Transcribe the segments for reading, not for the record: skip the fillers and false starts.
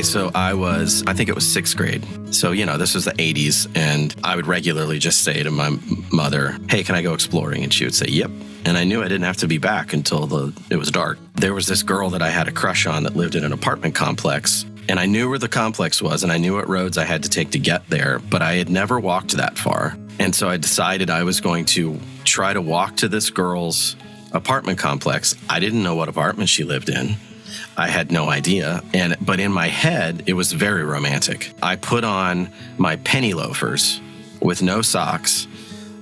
Okay, so I think it was sixth grade. So, this was the 80s, and I would regularly just say to my mother, hey, can I go exploring? And she would say, yep. And I knew I didn't have to be back until it was dark. There was this girl that I had a crush on that lived in an apartment complex, and I knew where the complex was, and I knew what roads I had to take to get there, but I had never walked that far. And so I decided I was going to try to walk to this girl's apartment complex. I didn't know what apartment she lived in. I had no idea. But in my head, it was very romantic. I put on my penny loafers with no socks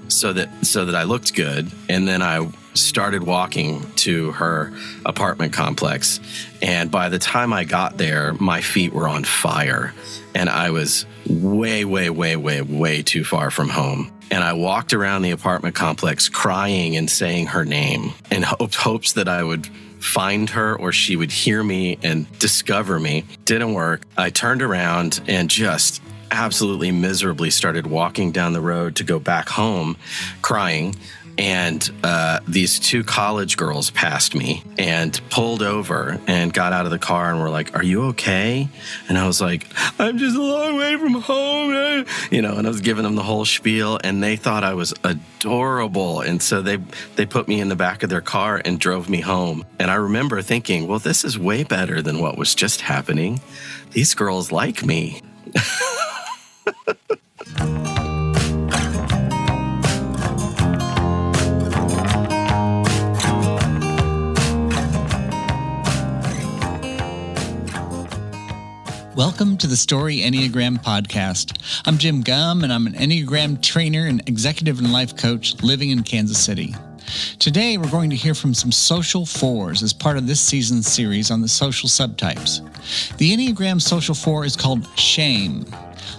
so that I looked good. And then I started walking to her apartment complex. And by the time I got there, my feet were on fire. And I was way, way, way, way, way too far from home. And I walked around the apartment complex crying and saying her name in hopes that I would find her or she would hear me and discover me. Didn't work. I turned around and just absolutely miserably started walking down the road to go back home crying. And these two college girls passed me and pulled over and got out of the car and were like, are you okay? And I was like, I'm just a long way from home. And I was giving them the whole spiel, and they thought I was adorable. And so they put me in the back of their car and drove me home. And I remember thinking, well, this is way better than what was just happening. These girls like me. Welcome to the Story Enneagram podcast. I'm Jim Gum, and I'm an Enneagram trainer and executive and life coach living in Kansas City. Today, we're going to hear from some social fours as part of this season's series on the social subtypes. The Enneagram social four is called shame.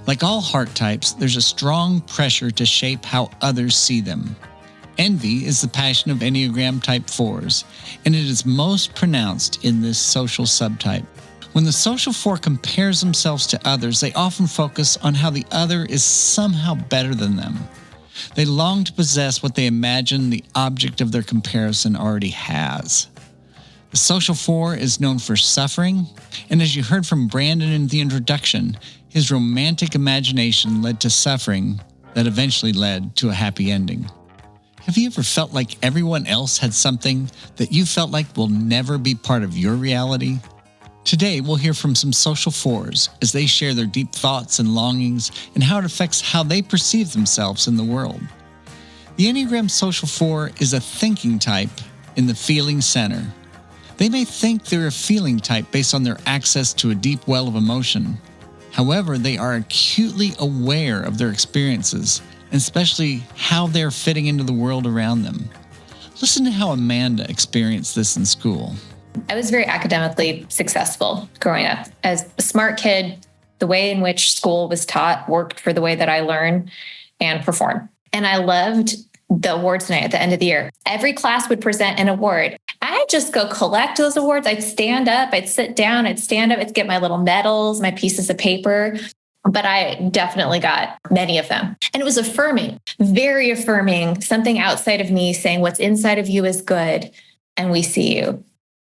Like all heart types, there's a strong pressure to shape how others see them. Envy is the passion of Enneagram type 4s, and it is most pronounced in this social subtype. When the social four compares themselves to others, they often focus on how the other is somehow better than them. They long to possess what they imagine the object of their comparison already has. The social four is known for suffering, and as you heard from Brandon in the introduction, his romantic imagination led to suffering that eventually led to a happy ending. Have you ever felt like everyone else had something that you felt like will never be part of your reality? Today, we'll hear from some social fours as they share their deep thoughts and longings and how it affects how they perceive themselves in the world. The Enneagram social four is a thinking type in the feeling center. They may think they're a feeling type based on their access to a deep well of emotion. However, they are acutely aware of their experiences, and especially how they're fitting into the world around them. Listen to how Amanda experienced this in school. I was very academically successful growing up. As a smart kid, the way in which school was taught worked for the way that I learn and perform. And I loved the awards night at the end of the year. Every class would present an award. I'd just go collect those awards. I'd stand up, I'd sit down, I'd stand up, I'd get my little medals, my pieces of paper. But I definitely got many of them. And it was affirming, very affirming, something outside of me saying what's inside of you is good and we see you.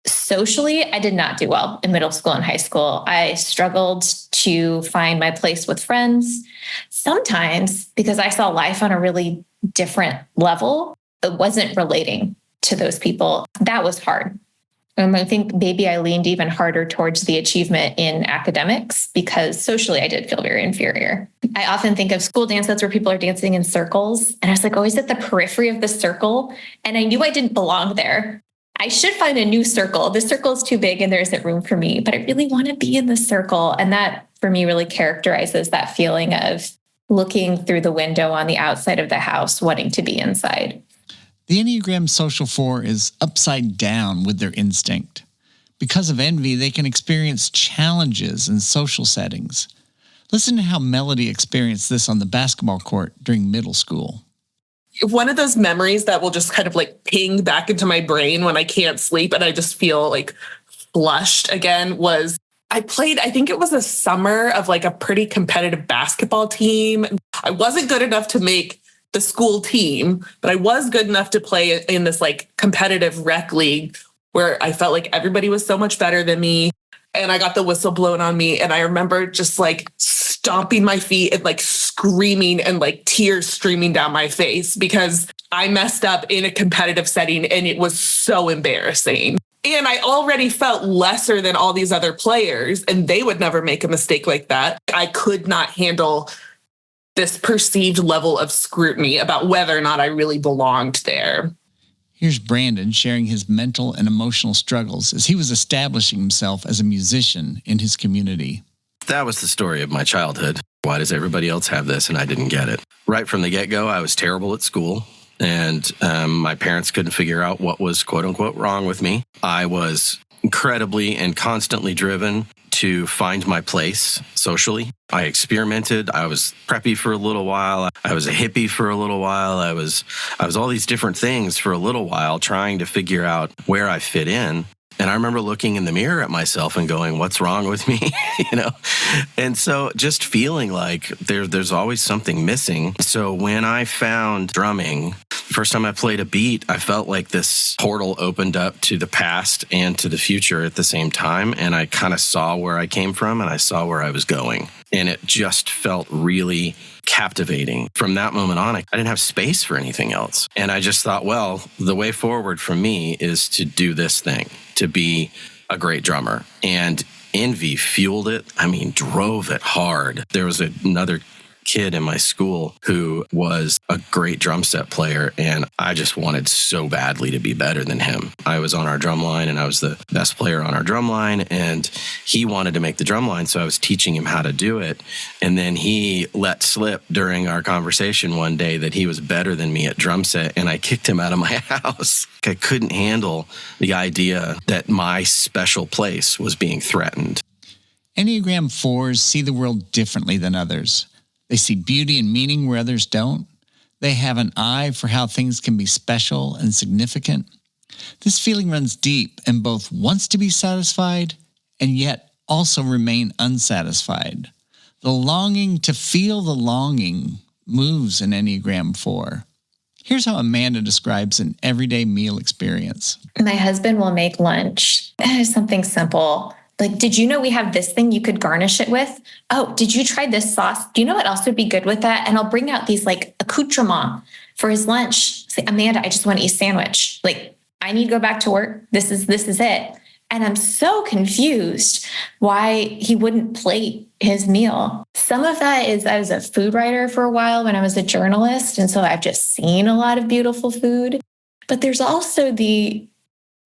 Socially, I did not do well in middle school and high school. I struggled to find my place with friends. Sometimes because I saw life on a really different level, it wasn't relating to those people. That was hard. I think maybe I leaned even harder towards the achievement in academics because socially I did feel very inferior. I often think of school dance, that's where people are dancing in circles. And I was like always at the periphery of the circle. And I knew I didn't belong there. I should find a new circle. This circle is too big and there isn't room for me, but I really want to be in the circle. And that for me really characterizes that feeling of looking through the window on the outside of the house, wanting to be inside. The Enneagram social four is upside down with their instinct. Because of envy, they can experience challenges in social settings. Listen to how Melody experienced this on the basketball court during middle school. One of those memories that will just kind of like ping back into my brain when I can't sleep and I just feel like flushed again was I played, I think it was a summer of like a pretty competitive basketball team. I wasn't good enough to make the school team, but I was good enough to play in this like competitive rec league where I felt like everybody was so much better than me. and I got the whistle blown on me. And I remember just like stomping my feet and like screaming and like tears streaming down my face because I messed up in a competitive setting and it was so embarrassing. And I already felt lesser than all these other players, and they would never make a mistake like that. I could not handle this perceived level of scrutiny about whether or not I really belonged there. Here's Brandon sharing his mental and emotional struggles as he was establishing himself as a musician in his community. That was the story of my childhood. Why does everybody else have this and I didn't get it? Right from the get-go, I was terrible at school. And my parents couldn't figure out what was quote unquote wrong with me. I was incredibly and constantly driven to find my place socially. I experimented. I was preppy for a little while. I was a hippie for a little while. I was all these different things for a little while, trying to figure out where I fit in. And I remember looking in the mirror at myself and going, what's wrong with me? And so just feeling like there's always something missing. So when I found drumming, the first time I played a beat, I felt like this portal opened up to the past and to the future at the same time. And I kind of saw where I came from and I saw where I was going. And it just felt really captivating. From that moment on, I didn't have space for anything else. And I just thought, well, the way forward for me is to do this thing, to be a great drummer. And envy fueled it. Drove it hard. There was another kid in my school who was a great drum set player, and I just wanted so badly to be better than him. I was on our drum line, and I was the best player on our drum line, and he wanted to make the drum line, so I was teaching him how to do it. And then he let slip during our conversation one day that he was better than me at drum set, and I kicked him out of my house. I couldn't handle the idea that my special place was being threatened. Enneagram 4s see the world differently than others. They see beauty and meaning where others don't. They have an eye for how things can be special and significant. This feeling runs deep and both wants to be satisfied and yet also remain unsatisfied. The longing to feel the longing moves in Enneagram 4. Here's how Amanda describes an everyday meal experience. My husband will make lunch. It is something simple. Like, did you know we have this thing you could garnish it with? Oh, did you try this sauce? Do you know what else would be good with that? And I'll bring out these like accoutrements for his lunch. Say, Amanda, I just want to eat a sandwich. Like, I need to go back to work. This is it. And I'm so confused why he wouldn't plate his meal. Some of that is I was a food writer for a while when I was a journalist. And so I've just seen a lot of beautiful food. But there's also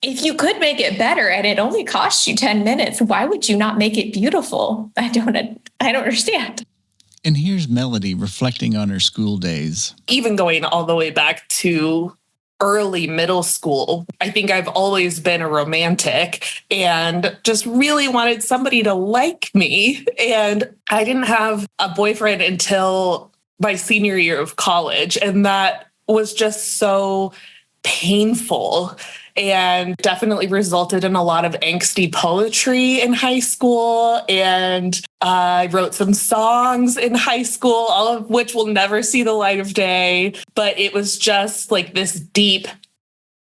if you could make it better and it only costs you 10 minutes, why would you not make it beautiful? I don't understand. And here's Melody reflecting on her school days. Even going all the way back to early middle school, I think I've always been a romantic and just really wanted somebody to like me. And I didn't have a boyfriend until my senior year of college. And that was just so painful and definitely resulted in a lot of angsty poetry in high school. And I wrote some songs in high school, all of which will never see the light of day. But it was just like this deep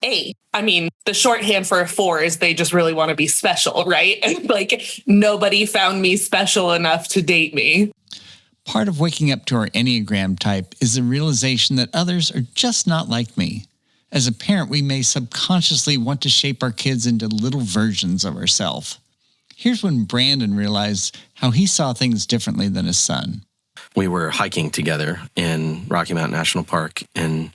A. The shorthand for a 4 is they just really want to be special, right? And like nobody found me special enough to date me. Part of waking up to our Enneagram type is the realization that others are just not like me. As a parent, we may subconsciously want to shape our kids into little versions of ourselves. Here's when Brandon realized how he saw things differently than his son. We were hiking together in Rocky Mountain National Park, and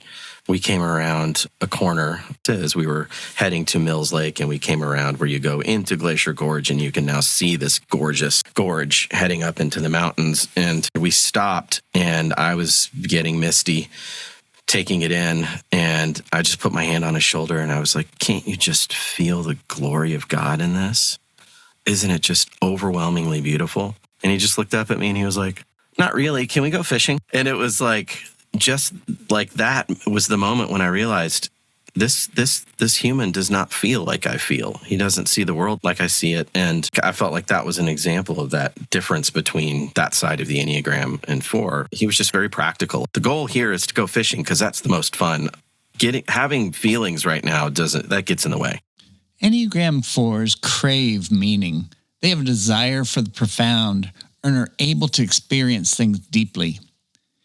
we came around a corner as we were heading to Mills Lake, and we came around where you go into Glacier Gorge, and you can now see this gorgeous gorge heading up into the mountains. And we stopped, and I was getting misty, taking it in, and I just put my hand on his shoulder and I was like, can't you just feel the glory of God in this? Isn't it just overwhelmingly beautiful? And he just looked up at me and he was like, not really. Can we go fishing? And it was like, just like that was the moment when I realized this human does not feel like I feel. He doesn't see the world like I see it. And I felt like that was an example of that difference between that side of the Enneagram and 4. He was just very practical. The goal here is to go fishing because that's the most fun. Having feelings right now that gets in the way. Enneagram 4s crave meaning. They have a desire for the profound and are able to experience things deeply.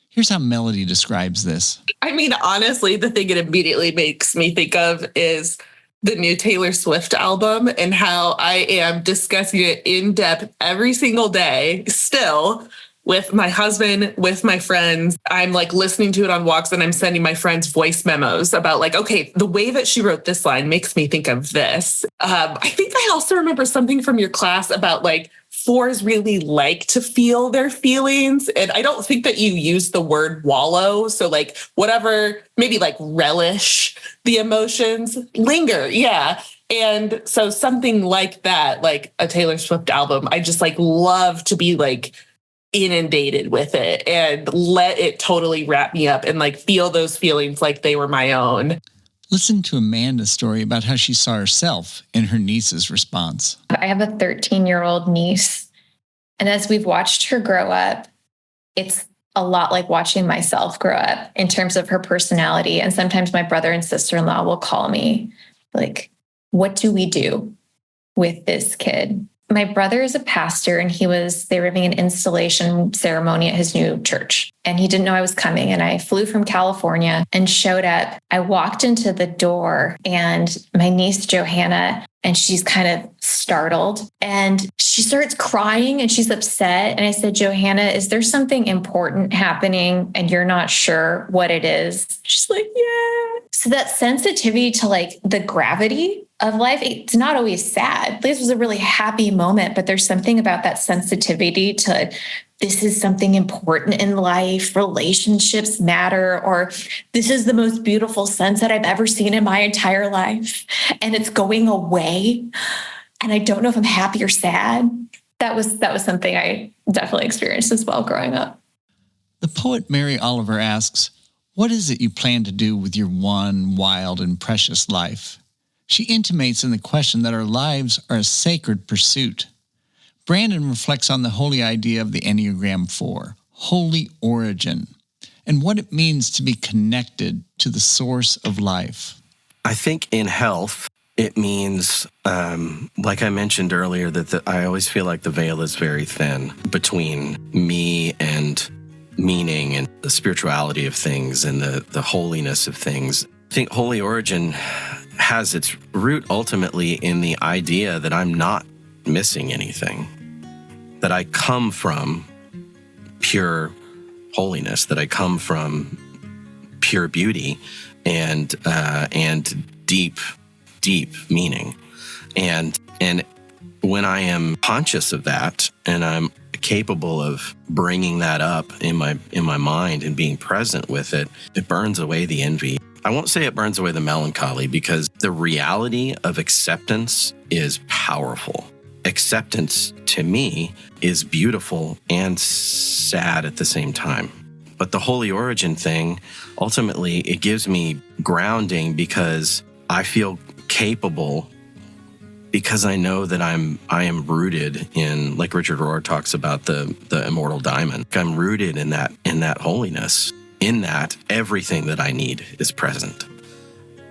Here's how Melody describes this. I mean, honestly, the thing it immediately makes me think of is the new Taylor Swift album and how I am discussing it in depth every single day still with my husband, with my friends. I'm like listening to it on walks and I'm sending my friends voice memos about like, okay, the way that she wrote this line makes me think of this. I think I also remember something from your class about like fours really like to feel their feelings. And I don't think that you use the word wallow. So like whatever, maybe like relish the emotions, linger. Yeah. And so something like that, like a Taylor Swift album, I just like love to be like inundated with it and let it totally wrap me up and like feel those feelings like they were my own. Listen to Amanda's story about how she saw herself in her niece's response. I have a 13-year-old niece, and as we've watched her grow up, it's a lot like watching myself grow up in terms of her personality. And sometimes my brother and sister-in-law will call me like, what do we do with this kid? My brother is a pastor and they were having an installation ceremony at his new church. And he didn't know I was coming. And I flew from California and showed up. I walked into the door and my niece, Johanna, and she's kind of startled and she starts crying and she's upset. And I said, Johanna, is there something important happening and you're not sure what it is? She's like, yeah. So that sensitivity to like the gravity of life, it's not always sad. This was a really happy moment, but there's something about that sensitivity to this is something important in life, relationships matter, or this is the most beautiful sunset I've ever seen in my entire life, and it's going away, and I don't know if I'm happy or sad. That was something I definitely experienced as well growing up. The poet Mary Oliver asks, what is it you plan to do with your one wild and precious life? She intimates in the question that our lives are a sacred pursuit. Brandon reflects on the holy idea of the Enneagram 4, holy origin, and what it means to be connected to the source of life. I think in health, it means, like I mentioned earlier, that I always feel like the veil is very thin between me and meaning and the spirituality of things and the holiness of things. I think holy origin has its root ultimately in the idea that I'm not missing anything, that I come from pure holiness, that I come from pure beauty and deep meaning. And when I am conscious of that and I'm capable of bringing that up in my mind and being present with it, it burns away the envy. I won't say it burns away the melancholy because the reality of acceptance is powerful. Acceptance to me is beautiful and sad at the same time. But the holy origin thing, ultimately, it gives me grounding because I feel capable, because I know that I am rooted in, like Richard Rohr talks about the immortal diamond. I'm rooted in that holiness. In that, everything that I need is present,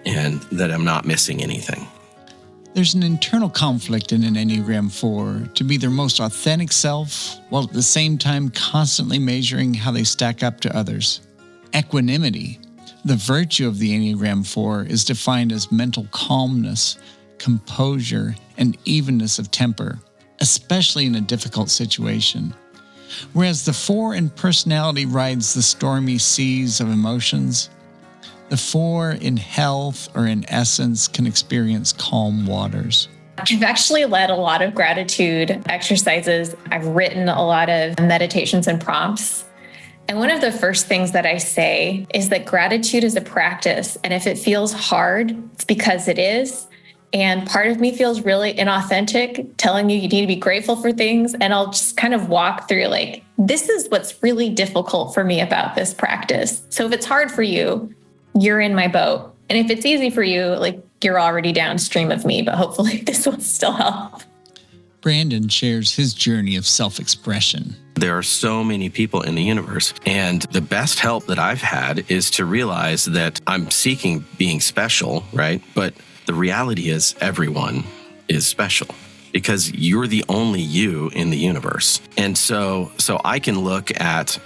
and that I'm not missing anything. There's an internal conflict in an Enneagram 4 to be their most authentic self, while at the same time constantly measuring how they stack up to others. Equanimity, the virtue of the Enneagram 4, is defined as mental calmness, composure, and evenness of temper, especially in a difficult situation. Whereas the 4 in personality rides the stormy seas of emotions, the 4 in health or in essence can experience calm waters. I've actually led a lot of gratitude exercises. I've written a lot of meditations and prompts. And one of the first things that I say is that gratitude is a practice. And if it feels hard, it's because it is. And part of me feels really inauthentic, telling you need to be grateful for things. And I'll just kind of walk through like, this is what's really difficult for me about this practice. So if it's hard for you, you're in my boat. And if it's easy for you, like you're already downstream of me, but hopefully this will still help. Brandon shares his journey of self-expression. There are so many people in the universe, and the best help that I've had is to realize that I'm seeking being special, right? But the reality is everyone is special. because you're the only you in the universe. And so I can look at,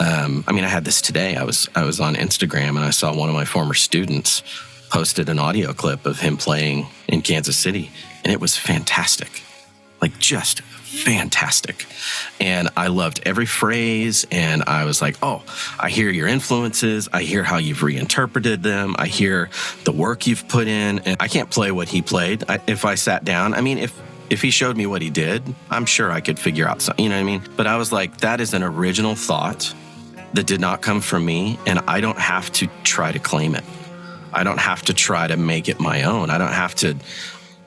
I had this today. I was on Instagram and I saw one of my former students posted an audio clip of him playing in Kansas City, and it was fantastic. Like, just fantastic. And I loved every phrase, and I was like, oh, I hear your influences. I hear how you've reinterpreted them. I hear the work you've put in. And I can't play what he played. If I sat down, if he showed me what he did, I'm sure I could figure out something, you know what I mean? But I was like, that is an original thought that did not come from me, and I don't have to try to claim it. I don't have to try to make it my own.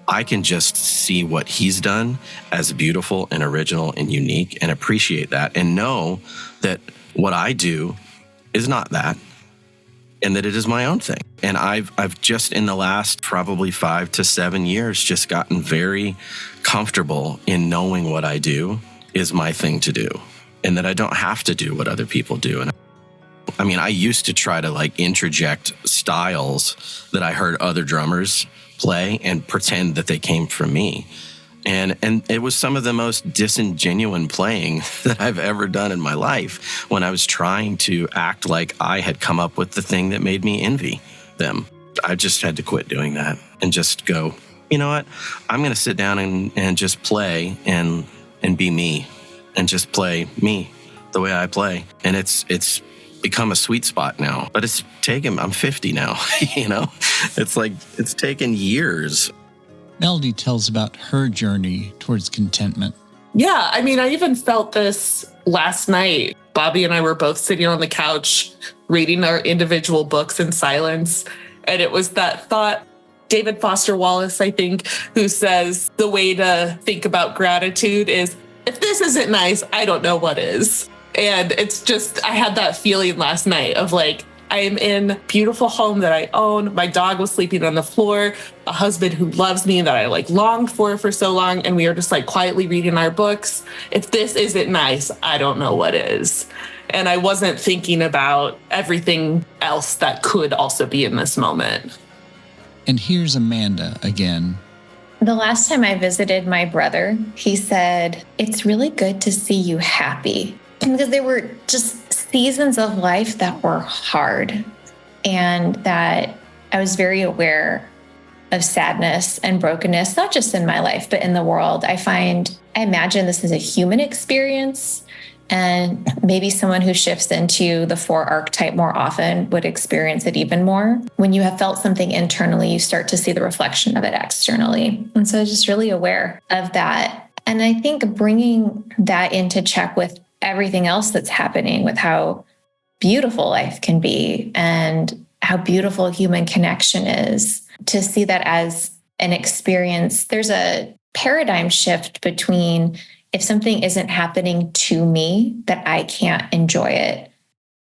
I can just see what he's done as beautiful and original and unique and appreciate that and know that what I do is not that and that it is my own thing. And I've just in the last probably 5 to 7 years just gotten very comfortable in knowing what I do is my thing to do and that I don't have to do what other people do. And I used to try to interject styles that I heard other drummers play and pretend that they came from me. And it was some of the most disingenuous playing that I've ever done in my life when I was trying to act like I had come up with the thing that made me envy them. I just had to quit doing that and just go, you know what? I'm going to sit down and just play and be me and just play me the way I play. And it's become a sweet spot now, but I'm 50 now, it's taken years. Melody tells about her journey towards contentment. Yeah, I even felt this last night. Bobby and I were both sitting on the couch reading our individual books in silence. And it was that thought, David Foster Wallace, I think, who says the way to think about gratitude is, if this isn't nice, I don't know what is. And it's just, I had that feeling last night of I am in a beautiful home that I own. My dog was sleeping on the floor, a husband who loves me that I longed for so long. And we are just quietly reading our books. If this isn't nice, I don't know what is. And I wasn't thinking about everything else that could also be in this moment. And here's Amanda again. The last time I visited my brother, he said, it's really good to see you happy. Because there were just seasons of life that were hard and that I was very aware of sadness and brokenness, not just in my life, but in the world. I imagine this is a human experience, and maybe someone who shifts into the 4 archetype more often would experience it even more. When you have felt something internally, you start to see the reflection of it externally. And so I was just really aware of that. And I think bringing that into check with everything else that's happening, with how beautiful life can be and how beautiful human connection is, to see that as an experience. There's a paradigm shift between if something isn't happening to me, that I can't enjoy it,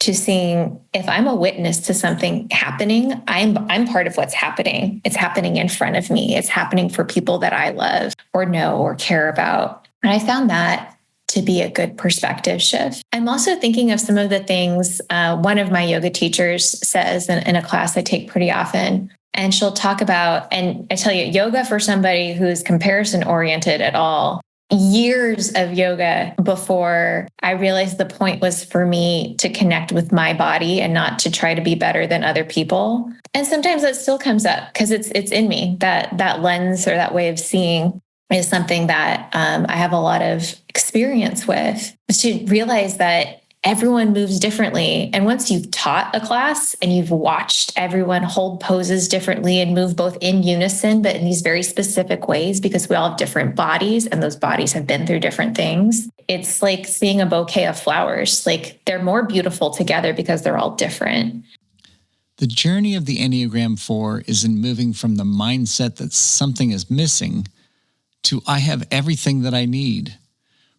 to seeing if I'm a witness to something happening, I'm part of what's happening. It's happening in front of me. It's happening for people that I love or know or care about. And I found that to be a good perspective shift. I'm also thinking of some of the things one of my yoga teachers says in a class I take pretty often. And she'll talk about, and I tell you, yoga for somebody who's comparison oriented at all, years of yoga before I realized the point was for me to connect with my body and not to try to be better than other people. And sometimes that still comes up because it's in me, that lens or that way of seeing is something that I have a lot of experience with, to realize that everyone moves differently. And once you've taught a class and you've watched everyone hold poses differently and move both in unison, but in these very specific ways, because we all have different bodies and those bodies have been through different things, it's like seeing a bouquet of flowers. They're more beautiful together because they're all different. The journey of the Enneagram 4 is in moving from the mindset that something is missing to I have everything that I need,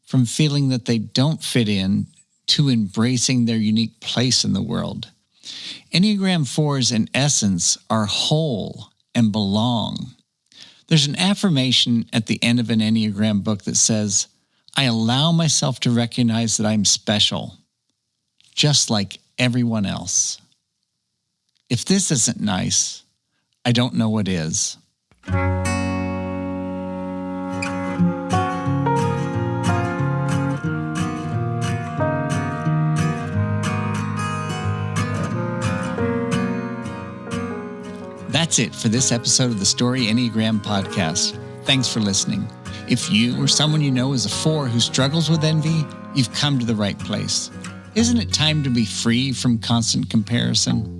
from feeling that they don't fit in to embracing their unique place in the world. Enneagram 4s, in essence, are whole and belong. There's an affirmation at the end of an Enneagram book that says, I allow myself to recognize that I'm special, just like everyone else. If this isn't nice, I don't know what is. That's it for this episode of the Story Enneagram podcast. Thanks for listening. If you or someone you know is a 4 who struggles with envy, you've come to the right place. Isn't it time to be free from constant comparison?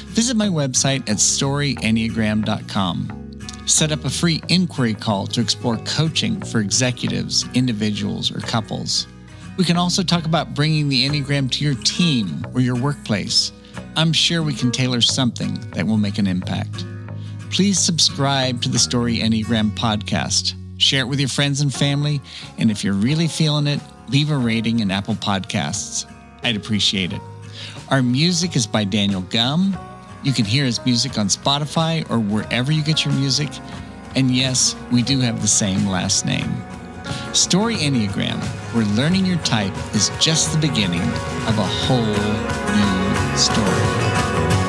Visit my website at storyenneagram.com. Set up a free inquiry call to explore coaching for executives, individuals, or couples. We can also talk about bringing the Enneagram to your team or your workplace. I'm sure we can tailor something that will make an impact. Please subscribe to the Story Enneagram podcast. Share it with your friends and family. And if you're really feeling it, leave a rating in Apple Podcasts. I'd appreciate it. Our music is by Daniel Gum. You can hear his music on Spotify or wherever you get your music. And yes, we do have the same last name. Story Enneagram, where learning your type is just the beginning of a whole new story.